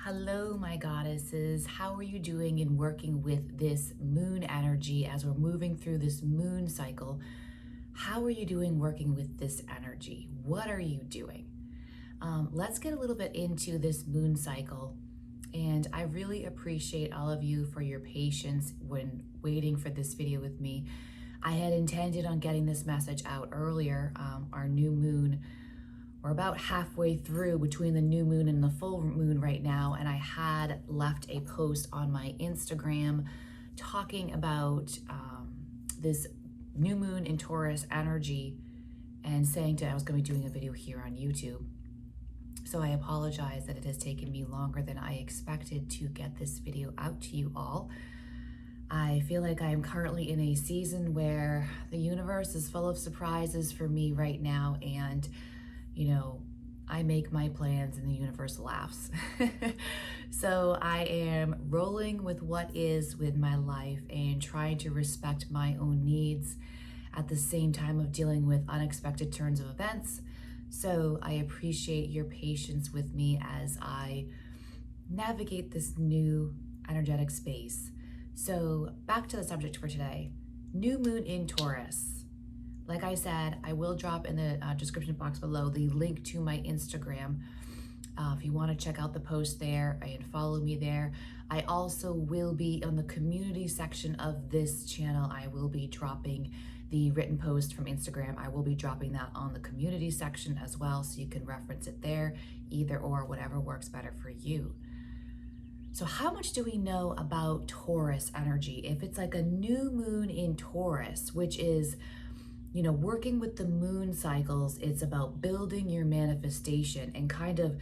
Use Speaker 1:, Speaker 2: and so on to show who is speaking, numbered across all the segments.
Speaker 1: Hello, my goddesses. How are you doing in working with this moon energy as we're moving through this moon cycle? How are you doing working with this energy? What are you doing? Let's get a little bit into this moon cycle. And I really appreciate all of you for your patience when waiting for this video with me. I had intended on getting this message out earlier. Our new moon, we're about halfway through between the new moon and the full moon right now, and I had left a post on my Instagram talking about this new moon in Taurus energy and saying that I was going to be doing a video here on YouTube. So I apologize that it has taken me longer than I expected to get this video out to you all. I feel like I am currently in a season where the universe is full of surprises for me right now, and I make my plans and the universe laughs. So I am rolling with what is with my life and trying to respect my own needs at the same time of dealing with unexpected turns of events. So I appreciate your patience with me as I navigate this new energetic space. So back to the subject for today, new moon in Taurus. Like I said, I will drop in the description box below the link to my Instagram if you want to check out the post there and follow me there. I also will be on the community section of this channel. I will be dropping the written post from Instagram. I will be dropping that on the community section as well, so you can reference it there, either or, whatever works better for you. So how much do we know about Taurus energy? If it's like a new moon in Taurus, which is working with the moon cycles, it's about building your manifestation and kind of,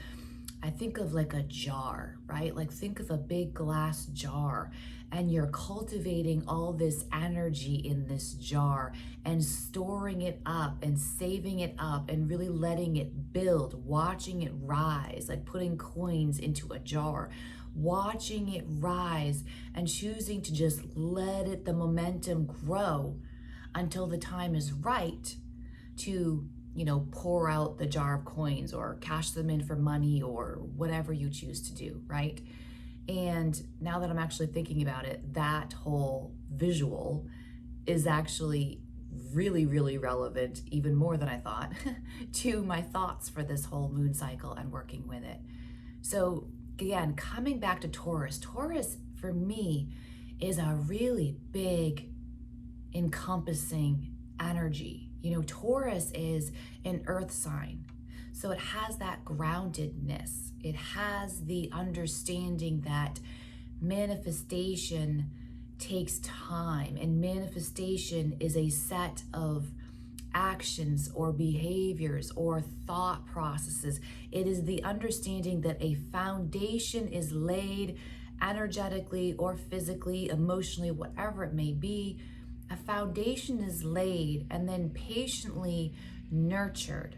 Speaker 1: I think of like a jar, right? Like think of a big glass jar and you're cultivating all this energy in this jar and storing it up and saving it up and really letting it build, watching it rise, like putting coins into a jar, watching it rise and choosing to just let it, the momentum grow until the time is right to, pour out the jar of coins or cash them in for money or whatever you choose to do, right? And now that I'm actually thinking about it, that whole visual is actually really, really relevant, even more than I thought, to my thoughts for this whole moon cycle and working with it. So again, coming back to Taurus, Taurus for me is a really big, encompassing energy. Taurus is an earth sign, so it has that groundedness. It has the understanding that manifestation takes time, and manifestation is a set of actions or behaviors or thought processes. It is the understanding that a foundation is laid energetically or physically, emotionally, whatever it may be. A foundation is laid and then patiently nurtured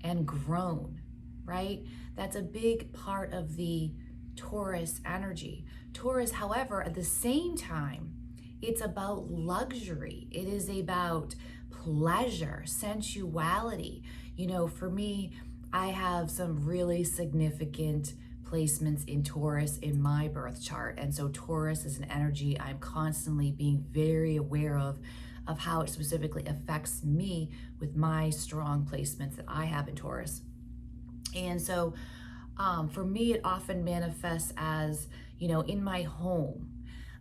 Speaker 1: and grown, right? That's a big part of the Taurus energy. Taurus, however, at the same time, it's about luxury. It is about pleasure, sensuality. For me, I have some really significant placements in Taurus in my birth chart. And so Taurus is an energy I'm constantly being very aware of how it specifically affects me with my strong placements that I have in Taurus. And so for me, it often manifests as, in my home,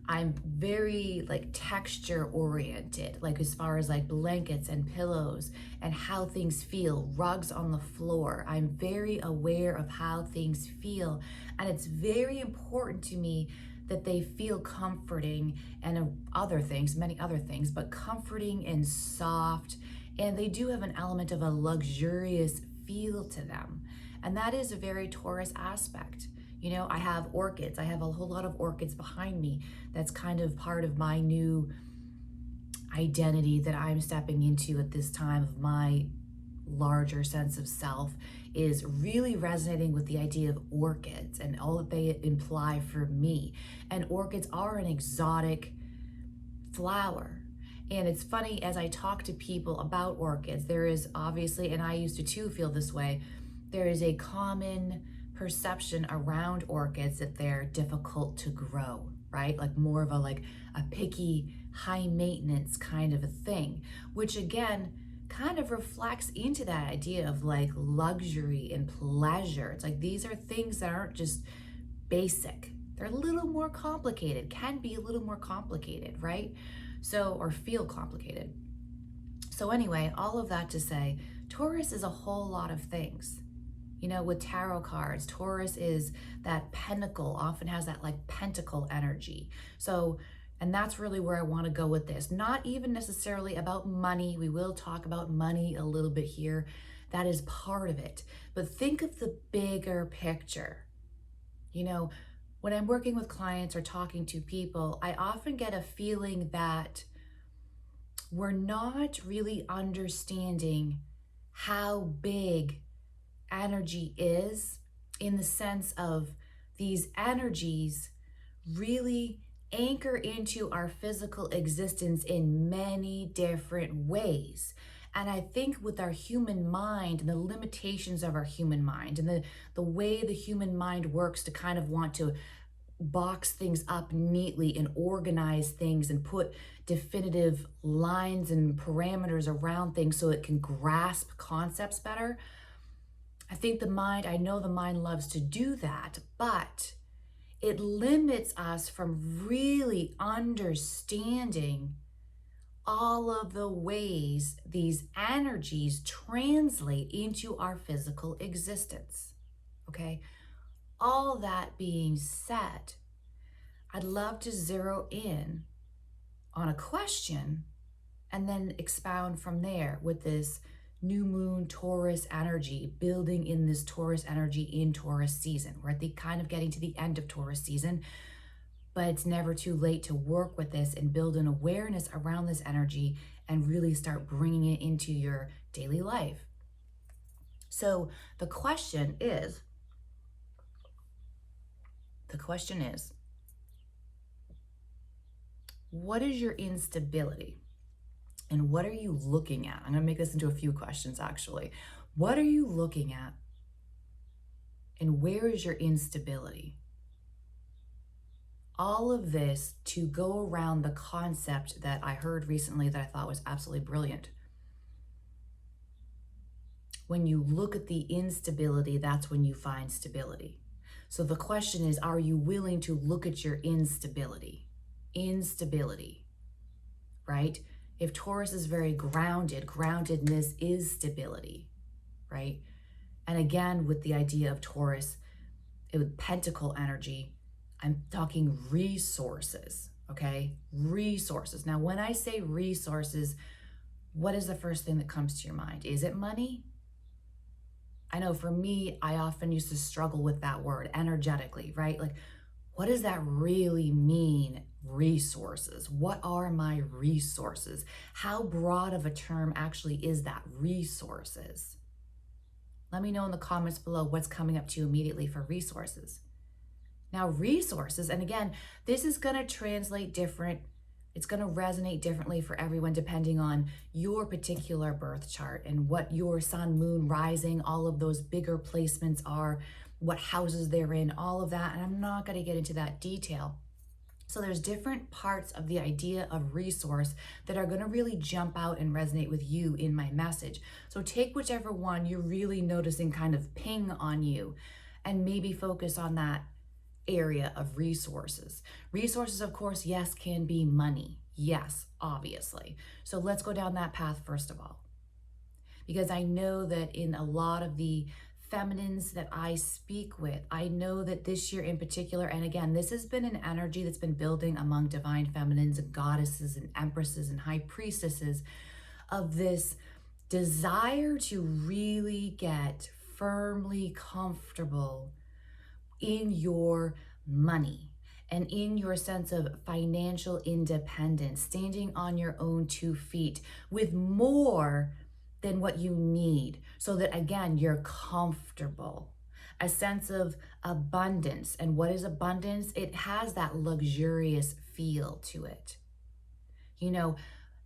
Speaker 1: I'm very like texture oriented, like as far as like blankets and pillows and how things feel, rugs on the floor. I'm very aware of how things feel. And it's very important to me that they feel comforting and other things, many other things, but comforting and soft. And they do have an element of a luxurious feel to them. And that is a very Taurus aspect. I have orchids. I have a whole lot of orchids behind me. That's kind of part of my new identity that I'm stepping into at this time of my larger sense of self, is really resonating with the idea of orchids and all that they imply for me. And orchids are an exotic flower. And it's funny, as I talk to people about orchids, there is obviously, and I used to too feel this way, there is a common perception around orchids that they're difficult to grow, right? Like more of a picky, high maintenance kind of a thing, which again kind of reflects into that idea of like luxury and pleasure. It's like these are things that aren't just basic. They're a little more complicated, can be a little more complicated, right? So, or feel complicated. So anyway, all of that to say, Taurus is a whole lot of things. You know, with tarot cards, Taurus is that pentacle, often has that like pentacle energy. So, and that's really where I want to go with this. Not even necessarily about money. We will talk about money a little bit here. That is part of it. But think of the bigger picture. You know, when I'm working with clients or talking to people, I often get a feeling that we're not really understanding how big energy is, in the sense of these energies really anchor into our physical existence in many different ways. And I think with our human mind and the limitations of our human mind and the way the human mind works to kind of want to box things up neatly and organize things and put definitive lines and parameters around things so it can grasp concepts better. I know the mind loves to do that, but it limits us from really understanding all of the ways these energies translate into our physical existence. Okay? All that being said, I'd love to zero in on a question and then expound from there with this new moon Taurus energy, building in this Taurus energy in Taurus season. We're at the kind of getting to the end of Taurus season, but it's never too late to work with this and build an awareness around this energy and really start bringing it into your daily life. So the question is, what is your instability? And what are you looking at? I'm going to make this into a few questions, actually. What are you looking at? And where is your instability? All of this to go around the concept that I heard recently that I thought was absolutely brilliant. When you look at the instability, that's when you find stability. So the question is, are you willing to look at your instability? Instability, right? If Taurus is very grounded, groundedness is stability, right? And again, with the idea of Taurus, with pentacle energy, I'm talking resources, okay? Resources. Now, when I say resources, what is the first thing that comes to your mind? Is it money? I know for me, I often used to struggle with that word energetically, right? Like, what does that really mean? Resources. What are my resources? How broad of a term actually is that, resources? Let me know in the comments below what's coming up to you immediately for resources. Now, resources, and again, this is going to translate different. It's going to resonate differently for everyone depending on your particular birth chart and what your sun, moon, rising, all of those bigger placements are, what houses they're in, all of that. And I'm not going to get into that detail. So there's different parts of the idea of resource that are going to really jump out and resonate with you in my message. So take whichever one you're really noticing kind of ping on you and maybe focus on that area of resources. Resources, of course, yes, can be money. Yes, obviously. So let's go down that path first of all. Because I know that in a lot of the feminines that I speak with, I know that this year in particular, and again, this has been an energy that's been building among divine feminines and goddesses and empresses and high priestesses, of this desire to really get firmly comfortable in your money and in your sense of financial independence, standing on your own 2 feet with more than what you need, so that again, you're comfortable. A sense of abundance. And what is abundance? It has that luxurious feel to it. You know,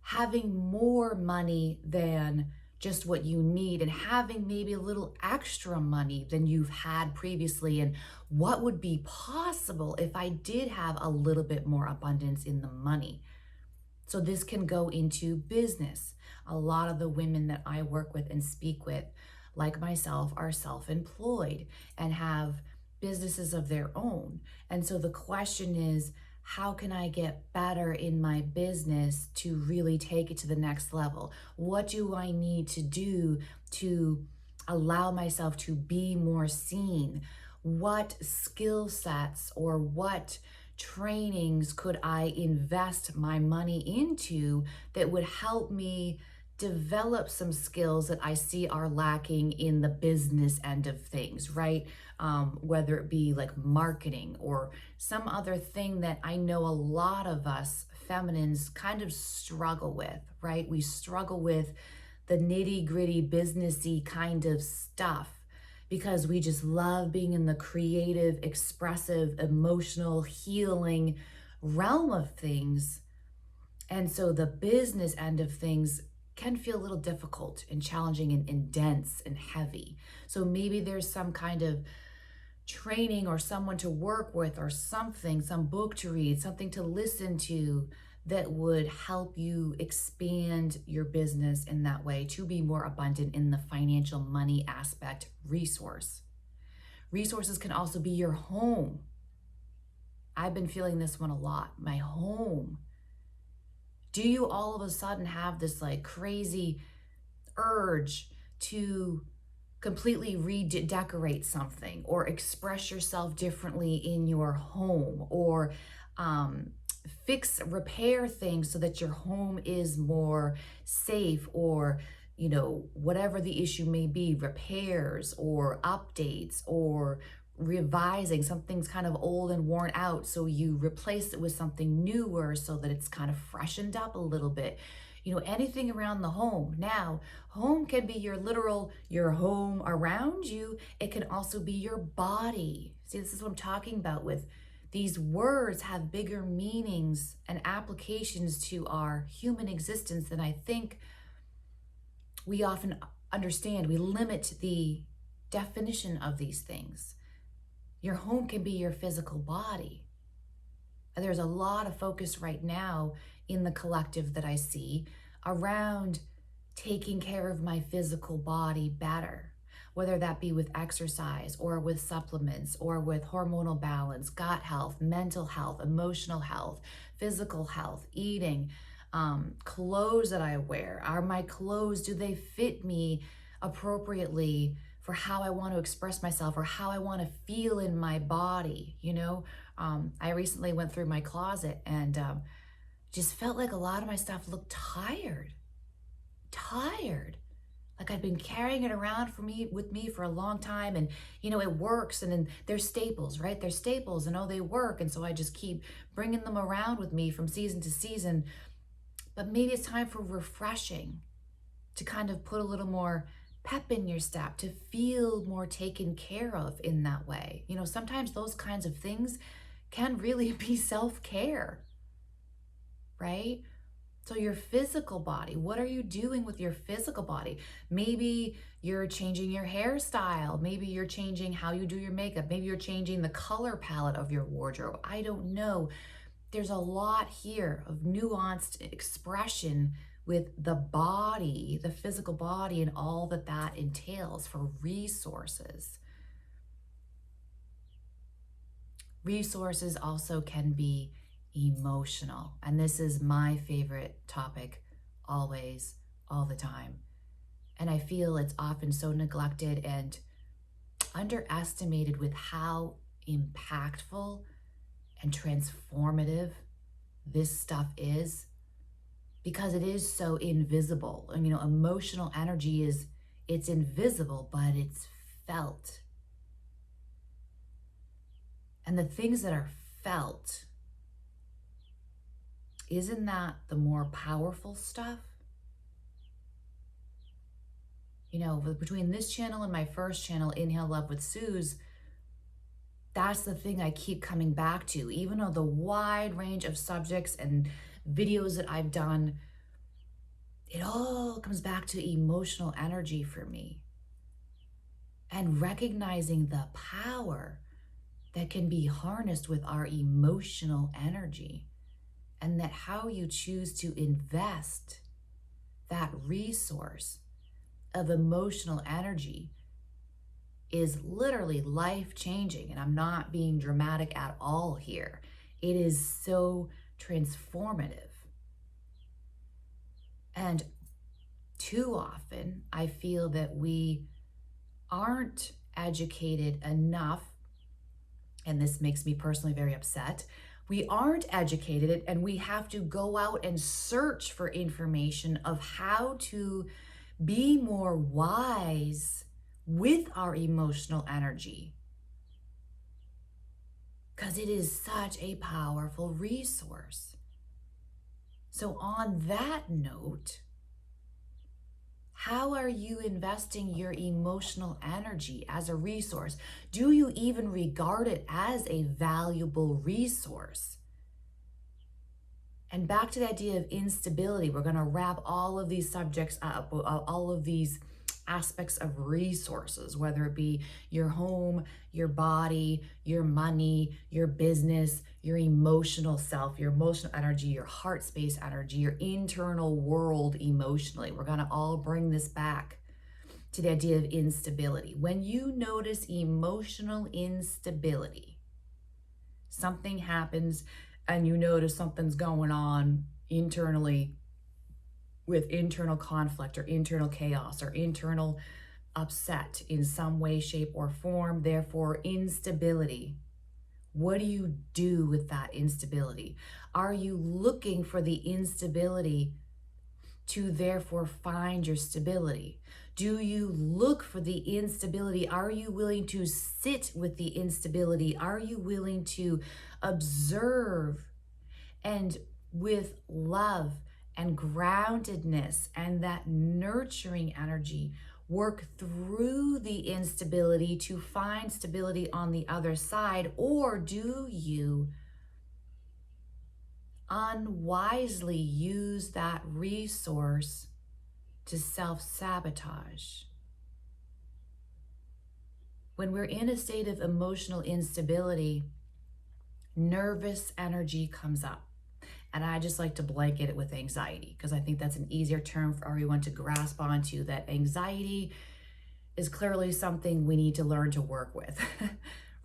Speaker 1: having more money than just what you need and having maybe a little extra money than you've had previously, and what would be possible if I did have a little bit more abundance in the money. So this can go into business. A lot of the women that I work with and speak with, like myself, are self-employed and have businesses of their own. And so the question is, how can I get better in my business to really take it to the next level? What do I need to do to allow myself to be more seen? What skill sets or what trainings could I invest my money into that would help me develop some skills that I see are lacking in the business end of things, right? Whether it be like marketing or some other thing that I know a lot of us feminines kind of struggle with, right? We struggle with the nitty gritty businessy kind of stuff because we just love being in the creative, expressive, emotional, healing realm of things. And so the business end of things can feel a little difficult and challenging and dense and heavy. So maybe there's some kind of training or someone to work with or something, some book to read, something to listen to that would help you expand your business in that way to be more abundant in the financial money aspect resource. Resources can also be your home. I've been feeling this one a lot, my home. Do you all of a sudden have this like crazy urge to completely redecorate something or express yourself differently in your home, or repair things so that your home is more safe, or whatever the issue may be, repairs or updates or revising something's kind of old and worn out, so you replace it with something newer so that it's kind of freshened up a little bit. Anything around the home. Now, home can be your home around you. It can also be your body. See, this is what I'm talking about with these words have bigger meanings and applications to our human existence than I think we often understand. We limit the definition of these things. Your home can be your physical body. There's a lot of focus right now in the collective that I see around taking care of my physical body better, whether that be with exercise or with supplements or with hormonal balance, gut health, mental health, emotional health, physical health, eating, clothes that I wear. Are my clothes, do they fit me appropriately for how I want to express myself or how I want to feel in my body? I recently went through my closet and just felt like a lot of my stuff looked tired. Like I'd been carrying it around with me for a long time, and it works, and then they're staples, right? They're staples, and they work, and so I just keep bringing them around with me from season to season. But maybe it's time for refreshing, to kind of put a little more pep in your step, to feel more taken care of in that way. Sometimes those kinds of things can really be self-care, right? So your physical body, what are you doing with your physical body? Maybe you're changing your hairstyle. Maybe you're changing how you do your makeup. Maybe you're changing the color palette of your wardrobe. I don't know. There's a lot here of nuanced expression with the body, the physical body, and all that that entails for resources. Resources also can be emotional. And this is my favorite topic always, all the time. And I feel it's often so neglected and underestimated with how impactful and transformative this stuff is, because it is so invisible. And emotional energy it's invisible, but it's felt. And the things that are felt, isn't that the more powerful stuff? Between this channel and my first channel, Inhale Love with Suze, that's the thing I keep coming back to. Even though the wide range of subjects and videos that I've done, It all comes back to emotional energy for me, and recognizing the power that can be harnessed with our emotional energy, and that how you choose to invest that resource of emotional energy is literally life changing. And I'm not being dramatic at all here. It is so transformative. And too often, I feel that we aren't educated enough, and this makes me personally very upset. We aren't educated, and we have to go out and search for information of how to be more wise with our emotional energy, because it is such a powerful resource. So on that note, how are you investing your emotional energy as a resource? Do you even regard it as a valuable resource? And back to the idea of instability, we're going to wrap all of these subjects up, all of these aspects of resources, whether it be your home, your body, your money, your business, your emotional self, your emotional energy, your heart space energy, your internal world emotionally. We're going to all bring this back to the idea of instability. When you notice emotional instability, something happens and you notice something's going on internally with internal conflict or internal chaos or internal upset in some way, shape, or form, therefore instability. What do you do with that instability? Are you looking for the instability to therefore find your stability? Do you look for the instability? Are you willing to sit with the instability? Are you willing to observe and with love and groundedness and that nurturing energy work through the instability to find stability on the other side? Or do you unwisely use that resource to self-sabotage? When we're in a state of emotional instability, nervous energy comes up. And I just like to blanket it with anxiety, because I think that's an easier term for everyone to grasp onto, that anxiety is clearly something we need to learn to work with,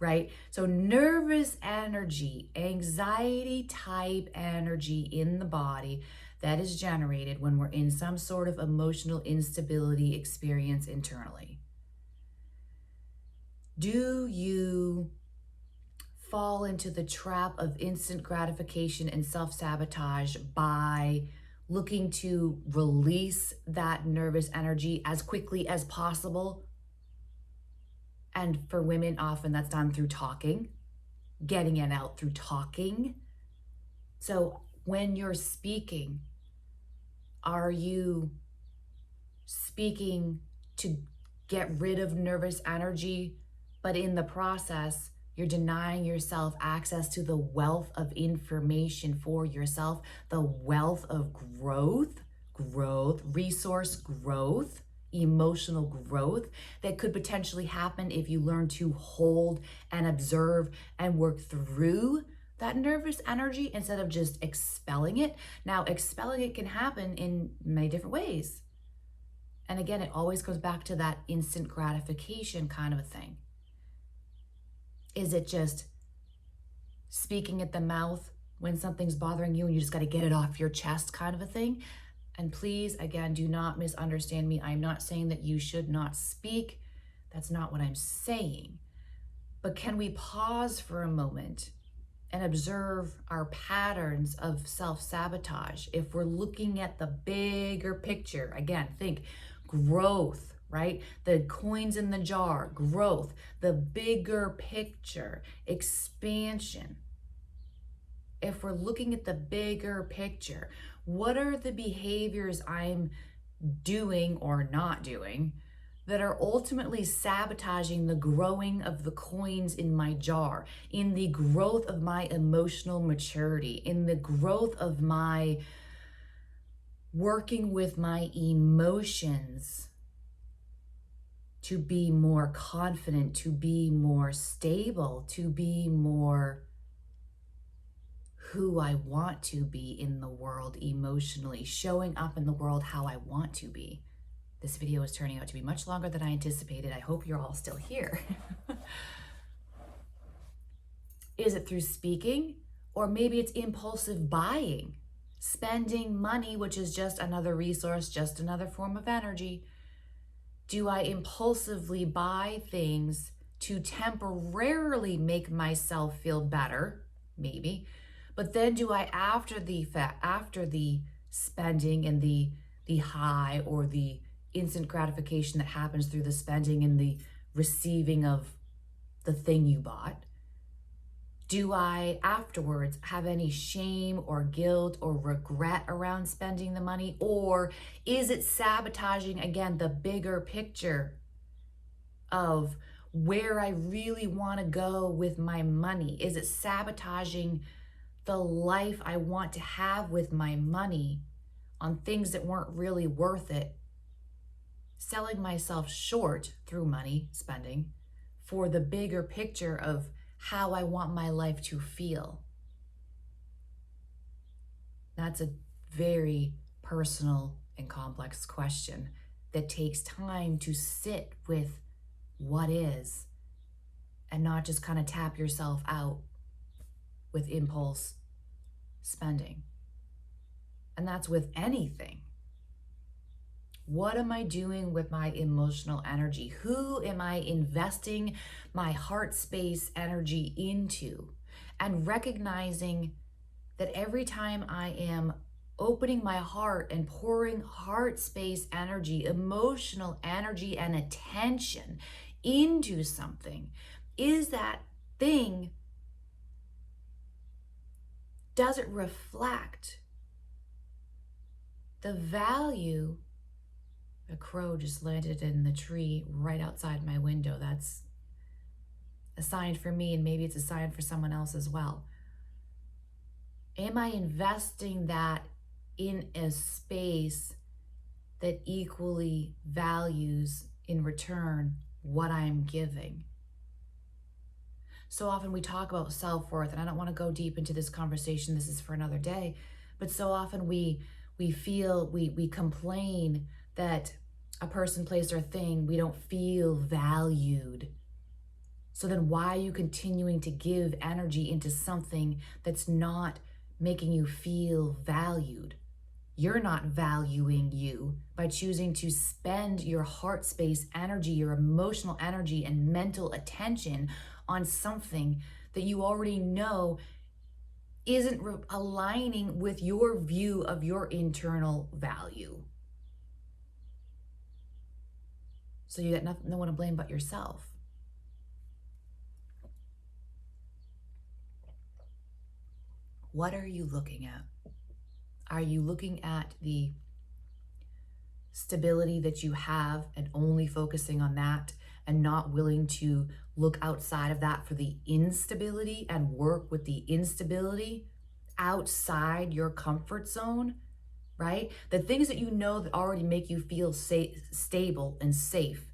Speaker 1: right? So nervous energy, anxiety type energy in the body that is generated when we're in some sort of emotional instability experience internally. Do you fall into the trap of instant gratification and self-sabotage by looking to release that nervous energy as quickly as possible? And for women, often that's done through talking, getting it out through talking. So when you're speaking, are you speaking to get rid of nervous energy, but in the process, you're denying yourself access to the wealth of information for yourself, the wealth of growth, resource growth, emotional growth that could potentially happen if you learn to hold and observe and work through that nervous energy instead of just expelling it. Now, expelling it can happen in many different ways. And again, it always goes back to that instant gratification kind of a thing. Is it just speaking at the mouth when something's bothering you and you just got to get it off your chest kind of a thing? And please, again, do not misunderstand me. I'm not saying that you should not speak. That's not what I'm saying. But can we pause for a moment and observe our patterns of self-sabotage? If we're looking at the bigger picture, again, think growth, right? The coins in the jar, growth, the bigger picture, expansion. If we're looking at the bigger picture, what are the behaviors I'm doing or not doing that are ultimately sabotaging the growing of the coins in my jar, in the growth of my emotional maturity, in the growth of my working with my emotions to be more confident, to be more stable, to be more who I want to be in the world emotionally, showing up in the world how I want to be. This video is turning out to be much longer than I anticipated. I hope you're all still here. Is it through speaking? Or maybe it's impulsive buying, spending money, which is just another resource, just another form of energy. Do I impulsively buy things to temporarily make myself feel better? Maybe. But then do I, after the spending and the high or the instant gratification that happens through the spending and the receiving of the thing you bought, do I afterwards have any shame or guilt or regret around spending the money? Or is it sabotaging, again, the bigger picture of where I really want to go with my money? Is it sabotaging the life I want to have with my money on things that weren't really worth it? Selling myself short through money spending for the bigger picture of how I want my life to feel. That's a very personal and complex question that takes time to sit with what is and not just kind of tap yourself out with impulse spending. And that's with anything. What am I doing with my emotional energy? Who am I investing my heart space energy into? And recognizing that every time I am opening my heart and pouring heart space energy, emotional energy, and attention into something, is that thing, does it reflect the value? A crow just landed in the tree right outside my window. That's a sign for me, and maybe it's a sign for someone else as well. Am I investing that in a space that equally values in return what I'm giving? So often we talk about self-worth, and I don't want to go deep into this conversation. This is for another day. But so often we complain that a person, place, or thing, we don't feel valued. So then why are you continuing to give energy into something that's not making you feel valued? You're not valuing you by choosing to spend your heart space energy, your emotional energy, and mental attention on something that you already know isn't aligning with your view of your internal value. So you got no one to blame but yourself. What are you looking at? Are you looking at the stability that you have and only focusing on that and not willing to look outside of that for the instability and work with the instability outside your comfort zone? Right? The things that you know that already make you feel stable and safe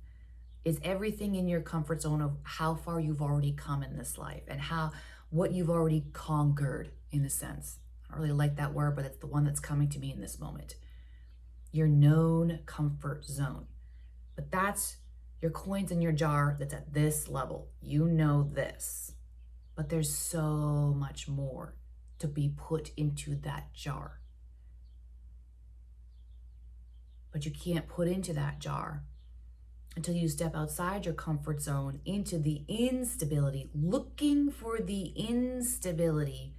Speaker 1: is everything in your comfort zone of how far you've already come in this life and what you've already conquered, in a sense. I don't really like that word, but it's the one that's coming to me in this moment. Your known comfort zone. But that's your coins in your jar that's at this level. You know this. But there's so much more to be put into that jar. But you can't put into that jar until you step outside your comfort zone into the instability, looking for the instability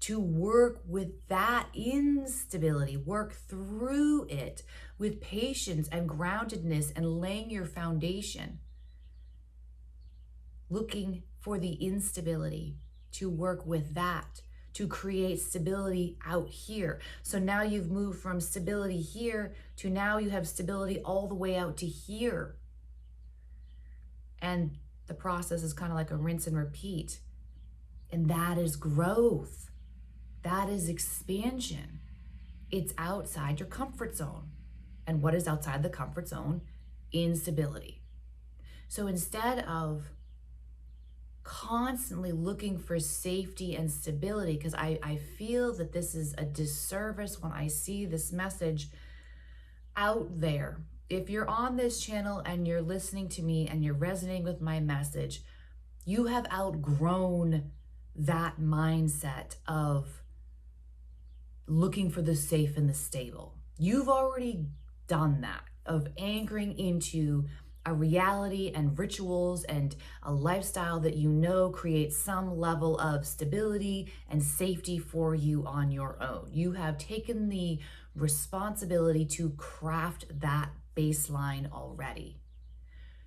Speaker 1: to work with that instability, work through it with patience and groundedness and laying your foundation. Looking for the instability to work with that, to create stability out here. So now you've moved from stability here to now you have stability all the way out to here. And the process is kind of like a rinse and repeat. And that is growth. That is expansion. It's outside your comfort zone. And what is outside the comfort zone? Instability. So instead of constantly looking for safety and stability, because I feel that this is a disservice when I see this message out there. If you're on this channel and you're listening to me and you're resonating with my message, you have outgrown that mindset of looking for the safe and the stable. You've already done that, of anchoring into a reality and rituals and a lifestyle that you know creates some level of stability and safety for you on your own. You have taken the responsibility to craft that baseline already.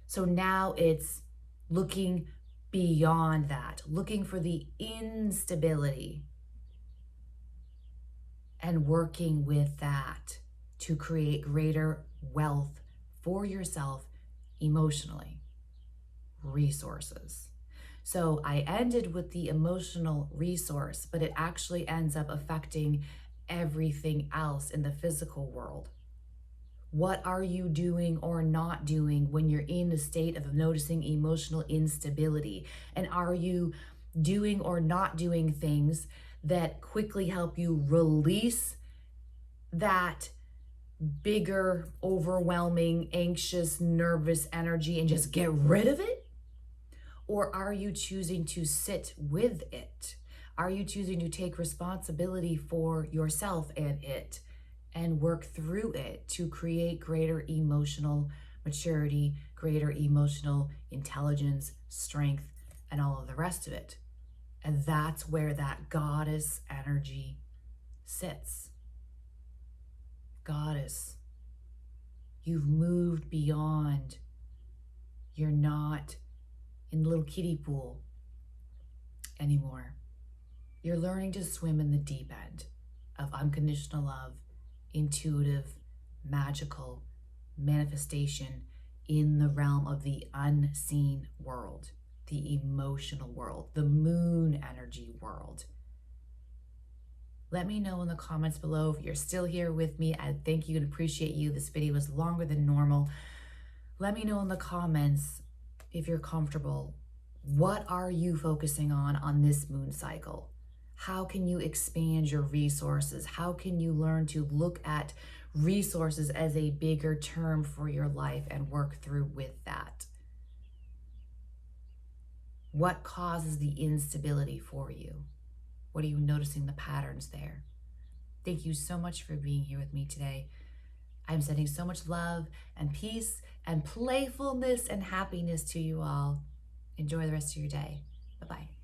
Speaker 1: So now it's looking beyond that, looking for the instability and working with that to create greater wealth for yourself emotionally, resources. So I ended with the emotional resource, but it actually ends up affecting everything else in the physical world. What are you doing or not doing when you're in a state of noticing emotional instability? And are you doing or not doing things that quickly help you release that bigger, overwhelming, anxious, nervous energy and just get rid of it? Or are you choosing to sit with it? Are you choosing to take responsibility for yourself and it and work through it to create greater emotional maturity, greater emotional intelligence, strength, and all of the rest of it? And that's where that goddess energy sits. Goddess, you've moved beyond. You're not in the little kiddie pool anymore. You're learning to swim in the deep end of unconditional love, intuitive, magical manifestation in the realm of the unseen world, the emotional world, the moon energy world. Let me know in the comments below if you're still here with me. I thank you and appreciate you. This video was longer than normal. Let me know in the comments if you're comfortable. What are you focusing on this moon cycle? How can you expand your resources? How can you learn to look at resources as a bigger term for your life and work through with that? What causes the instability for you? What are you noticing the patterns there? Thank you so much for being here with me today. I'm sending so much love and peace and playfulness and happiness to you all. Enjoy the rest of your day. Bye-bye.